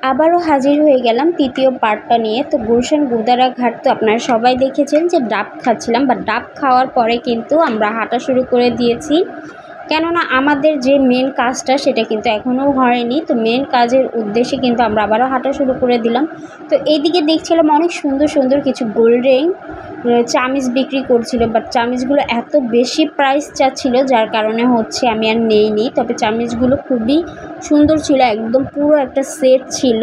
আবারও হাজির হয়ে গেলাম তৃতীয় পার্টটা নিয়ে। তো গুলশান গুদারা ঘাট তো আপনারা সবাই দেখেছেন যে ডাব খাচ্ছিলাম, বা ডাব খাওয়ার পরে কিন্তু আমরা হাঁটা শুরু করে দিয়েছি, কেননা আমাদের যে মেন কাজটা সেটা কিন্তু এখনও হয়নি। তো মেন কাজের উদ্দেশ্যে কিন্তু আমরা আবারও হাঁটা শুরু করে দিলাম। তো এইদিকে দেখছিলাম অনেক সুন্দর সুন্দর কিছু গোল্ডেন চামিচ বিক্রি করছিল, বাট চামিচগুলো এত বেশি প্রাইস চাচ্ছিল যার কারণে হচ্ছে আমি আর নেইনি। তবে চামিচগুলো খুবই সুন্দর ছিল, একদম পুরো একটা সেট ছিল।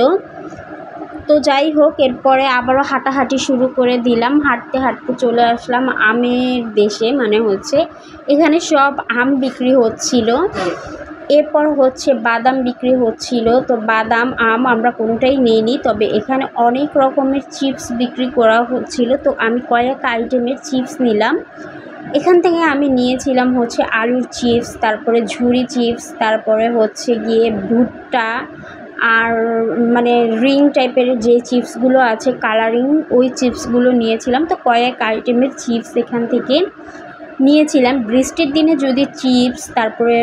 তো যাই হোক, এরপরে আবারও হাঁটাহাঁটি শুরু করে দিলাম। হাঁটতে হাঁটতে চলে আসলাম আমের দেশে, মানে হচ্ছে এখানে সব আম বিক্রি হচ্ছিল। এরপর হচ্ছে বাদাম বিক্রি হচ্ছিল। তো বাদাম আম আমরা কোনোটাই নিইনি, তবে এখানে অনেক রকমের চিপস বিক্রি করা হচ্ছিল। তো আমি কয়েক আইটেমের চিপস নিলাম। এখান থেকে আমি নিয়েছিলাম হচ্ছে আলুর চিপস, তারপরে ঝুরি চিপস, তারপরে হচ্ছে গিয়ে ভুট্টা, আর মানে রিং টাইপের যে চিপসগুলো আছে কালারিং, ওই চিপসগুলো নিয়েছিলাম। তো কয়েক আইটেমের চিপস এখান থেকে নিয়েছিলাম। বৃষ্টির দিনে যদি চিপস তারপরে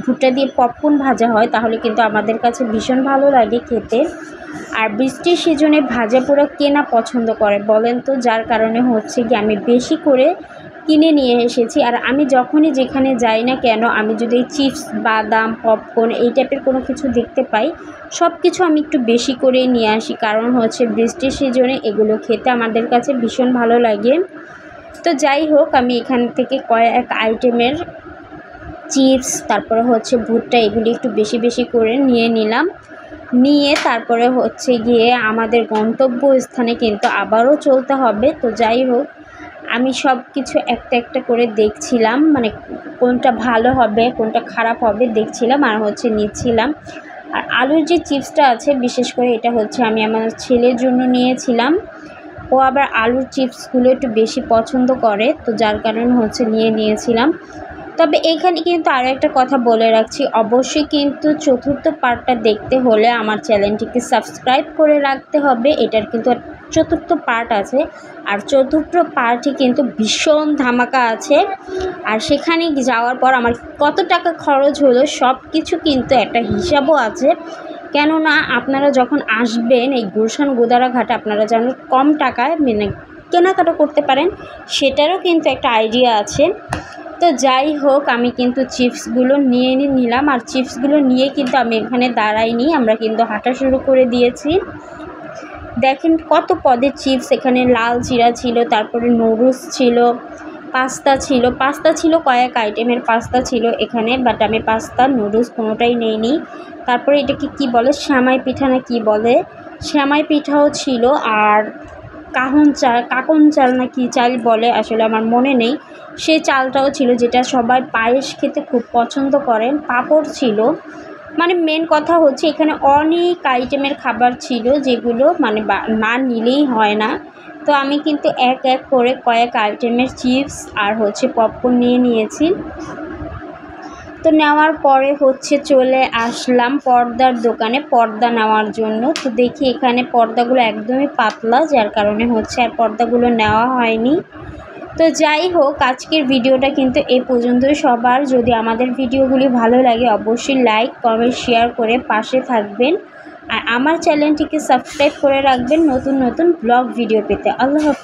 ভুট্টা দিয়ে পপকর্ন ভাজা হয় তাহলে কিন্তু আমাদের কাছে ভীষণ ভালো লাগে খেতে। আর বৃষ্টির সিজনে ভাজা পোড়া কে না পছন্দ করে বলেন তো, যার কারণে হচ্ছে কি আমি বেশি করে কিনে নিয়ে এসেছি। আর আমি যখনই যেখানে যাই না কেন, আমি যদি চিপস, বাদাম, পপকর্ন এই টাইপের কোনো কিছু দেখতে পাই, সব কিছু আমি একটু বেশি করে নিয়ে আসি, কারণ হচ্ছে বৃষ্টির সিজনে এগুলো খেতে আমাদের কাছে ভীষণ ভালো লাগে। তো যাই হোক, আমি এখান থেকে কয়েক আইটেমের চিপস, তারপরে হচ্ছে ভুট্টা, এগুলি একটু বেশি বেশি করে নিয়ে নিলাম। নিয়ে তারপরে হচ্ছে গিয়ে আমাদের গন্তব্যস্থানে কিন্তু আবারও চলতে হবে। তো যাই হোক, আমি সব কিছু একটা একটা করে দেখছিলাম, মানে কোনটা ভালো হবে কোনটা খারাপ হবে দেখছিলাম আর হচ্ছে নিচ্ছিলাম। আর আলুর যে চিপসটা আছে, বিশেষ করে এটা হচ্ছে আমি আমার ছেলের জন্য নিয়েছিলাম। ও আবার আলুর চিপসগুলো একটু বেশি পছন্দ করে, তো যার কারণে হচ্ছে নিয়েছিলাম। তবে এখানে কিন্তু আরও একটা কথা বলে রাখছি, অবশ্যই কিন্তু চতুর্থ পার্টটা দেখতে হলে আমার চ্যানেলটিকে সাবস্ক্রাইব করে রাখতে হবে। এটার কিন্তু চতুর্থ পার্ট আছে, আর চতুর্থ পার্টই কিন্তু ভীষণ ধামাকা আছে। আর সেখানে যাওয়ার পর আমার কত টাকা খরচ হলো সব কিছু কিন্তু একটা হিসাবও আছে, কেননা আপনারা যখন আসবেন এই গুলশান গুদারা ঘাটে আপনারা যেন কম টাকায় মানে কেনাকাটা করতে পারেন, সেটারও কিন্তু একটা আইডিয়া আছে। তো যাই হোক, আমি কিন্তু চিপসগুলো নিয়ে নিলাম। আর চিপসগুলো নিয়ে কিন্তু আমি এখানে দাঁড়াইনি, আমরা কিন্তু হাঁটা শুরু করে দিয়েছি। দেখেন কত পদের চিপস, এখানে লাল চিরা ছিল, তারপরে নুডলস ছিল, পাস্তা ছিল কয়েক আইটেমের পাস্তা ছিল এখানে, বাট আমি পাস্তা নুডলস কোনোটাই নেইনি। তারপরে এটাকে কি বলে, শ্যামাই পিঠা না কি বলে, শ্যামাই পিঠাও ছিল। আর কাকন চাল না কি চাল বলে, আসলে আমার মনে নেই, সেই চালটাও ছিল, যেটা সবাই পায়েস খেতে খুব পছন্দ করেন। পাঁপড় ছিল, মানে মেন কথা হচ্ছে এখানে অনেক আইটেমের খাবার ছিল যেগুলো মানে না নিলেই হয় না। তো আমি কিন্তু এক এক করে কয়েক আইটেমের চিপস আর হচ্ছে পপকর্ন নিয়েছি। তো নেওয়ার পরে হচ্ছে চলে আসলাম পর্দার দোকানে পর্দা নেওয়ার জন্য। তো দেখি এখানে পর্দাগুলো একদমই পাতলা, যার কারণে হচ্ছে আর পর্দাগুলো নেওয়া হয়নি। তো যাই হোক, আজকের ভিডিওটা কিন্তু এ পর্যন্তই। সবার যদি আমাদের ভিডিওগুলি ভালো লাগে অবশ্যই লাইক, কমেন্ট, শেয়ার করে পাশে থাকবেন। আর আমার চ্যানেলটিকে সাবস্ক্রাইব করে রাখবেন নতুন নতুন ব্লগ ভিডিও পেতে। আল্লাহ হাফেজ।